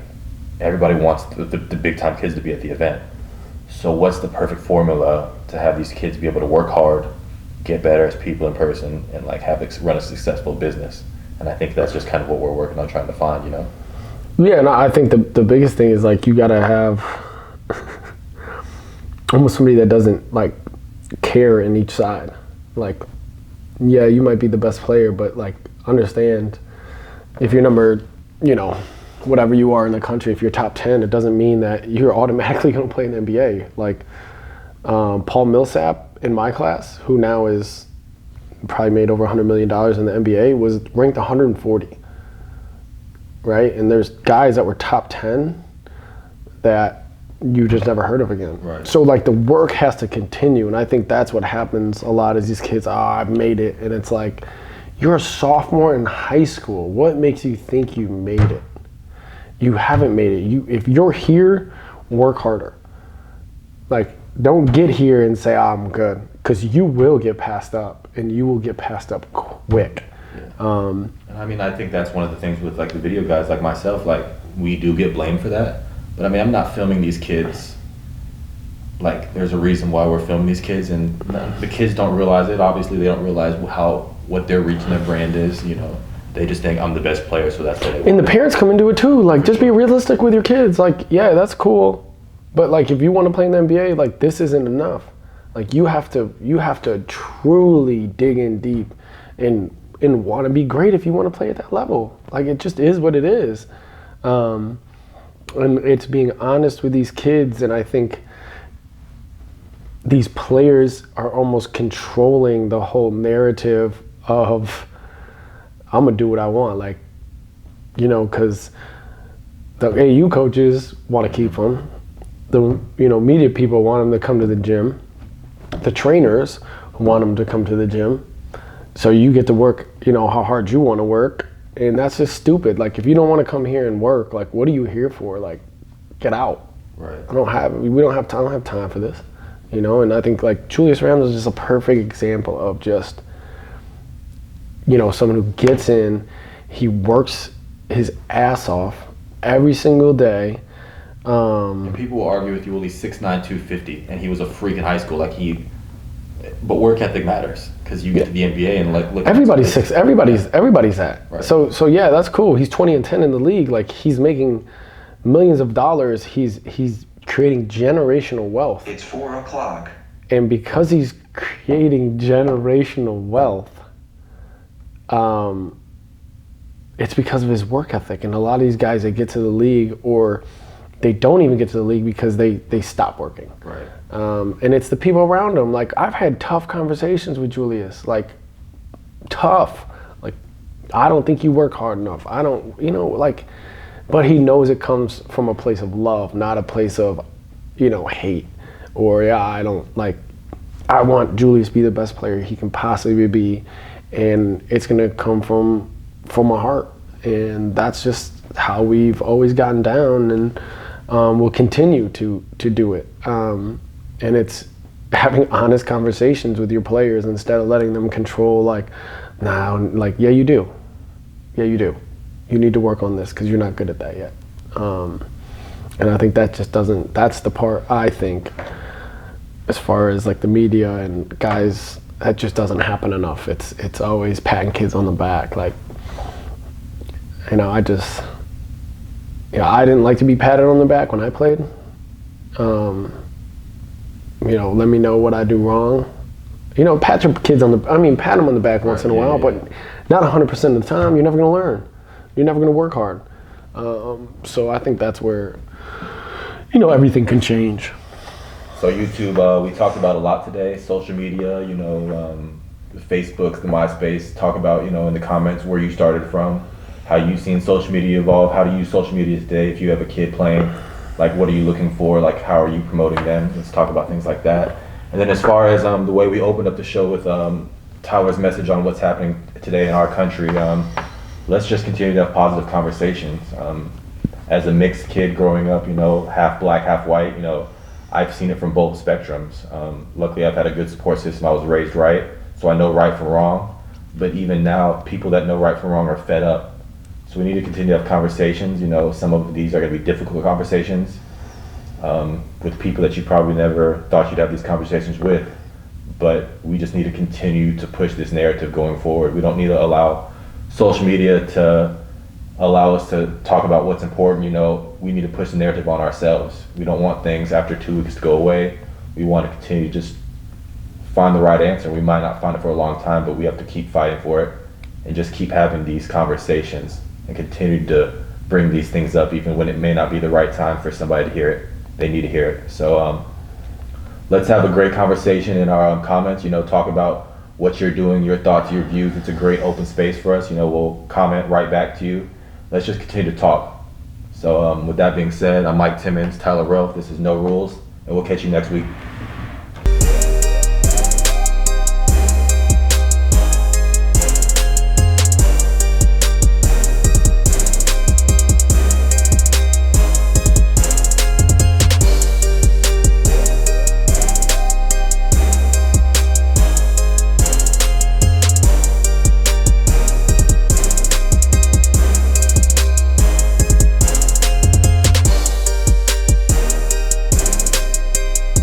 everybody wants the big time kids to be at the event. So what's the perfect formula to have these kids be able to work hard, get better as people in person, and like run a successful business? And I think that's just kind of what we're working on trying to find, you know? Yeah, and I think the biggest thing is like you gotta have almost somebody that doesn't like care in each side. Like, yeah, you might be the best player, but like understand if you're number, you know, whatever you are in the country, if you're top 10, it doesn't mean that you're automatically going to play in the NBA. Like Paul Millsap in my class, who now is probably made over $100 million in the NBA, was ranked 140. Right? And there's guys that were top 10 that you just never heard of again. Right. So like the work has to continue, and I think that's what happens a lot is these kids, I've made it, and it's like, you're a sophomore in high school. What makes you think you made it? You haven't made it. If you're here, work harder. Like, don't get here and say, I'm good, because you will get passed up, and you will get passed up quick. Yeah. And I mean, I think that's one of the things with like the video guys like myself, like we do get blamed for that. But I mean, I'm not filming these kids. Like, there's a reason why we're filming these kids, and the kids don't realize it. Obviously, they don't realize what their reach and their brand is. You know, they just think I'm the best player, so that's what they want. And the parents come into it too. Like, just be realistic with your kids. Like, yeah, that's cool, but like, if you want to play in the NBA, like, this isn't enough. Like, you have to truly dig in deep, and want to be great if you want to play at that level. Like, it just is what it is. And it's being honest with these kids, and I think these players are almost controlling the whole narrative of, I'm gonna do what I want, like, you know, because the AU coaches want to keep them, the media people want them to come to the gym, the trainers want them to come to the gym, so you get to work, how hard you want to work. And that's just stupid. Like, if you don't want to come here and work, like, what are you here for? Like, get out. Right. I don't have time for this, And I think like Julius Randle is just a perfect example of just, someone who gets in, he works his ass off every single day. And people will argue with you, well, he's 6'9", 250, and he was a freak in high school. But work ethic matters, because you get to the NBA and like look. Everybody's that. Right. So yeah, that's cool. He's 20-10 in the league. Like, he's making millions of dollars. He's creating generational wealth. It's 4 o'clock. And because he's creating generational wealth, it's because of his work ethic. And a lot of these guys, they get to the league, or they don't even get to the league because they stop working. Right. And it's the people around him. Like, I've had tough conversations with Julius, like, tough. Like, I don't think you work hard enough. I don't, but he knows it comes from a place of love, not a place of, hate. Or, I want Julius to be the best player he can possibly be. And it's going to come from my heart. And that's just how we've always gotten down, and we'll continue to do it. And it's having honest conversations with your players instead of letting them control, yeah, you do. Yeah, you do. You need to work on this because you're not good at that yet. And I think that just doesn't, that's the part I think, as far as like the media and guys, that just doesn't happen enough. It's always patting kids on the back. Like, I didn't like to be patted on the back when I played. Let me know what I do wrong, You know, pat your kids on the, pat them on the back once in a while, but not 100% of the time. You're never going to learn. You're never going to work hard. So I think that's where, you know, everything can change. So YouTube, we talked about a lot today. Social media, you know, the Facebooks, the MySpace. Talk about, you know, in the comments where you started from, how you've seen social media evolve. How do you use social media today? If you have a kid playing, like, what are you looking for? Like, how are you promoting them? Let's talk about things like that. And then as far as the way we opened up the show with Tyler's message on what's happening today in our country, let's just continue to have positive conversations. As a mixed kid growing up, you know, half black, half white, you know, I've seen it from both spectrums. Luckily, I've had a good support system. I was raised right, so I know right from wrong. But even now, people that know right from wrong are fed up. So we need to continue to have conversations. You know, some of these are going to be difficult conversations with people that you probably never thought you'd have these conversations with. But we just need to continue to push this narrative going forward. We don't need to allow social media to allow us to talk about what's important. You know, we need to push the narrative on ourselves. We don't want things after 2 weeks to go away. We want to continue to just find the right answer. We might not find it for a long time, but we have to keep fighting for it and just keep having these conversations and continue to bring these things up even when it may not be the right time for somebody to hear it. They need to hear it. So let's have a great conversation in our comments. You know, talk about what you're doing, your thoughts, your views. It's a great open space for us. You know, we'll comment right back to you. Let's just continue to talk. So with that being said, I'm Mike Timmons, Tyler Relph. This is No Rules, and we'll catch you next week.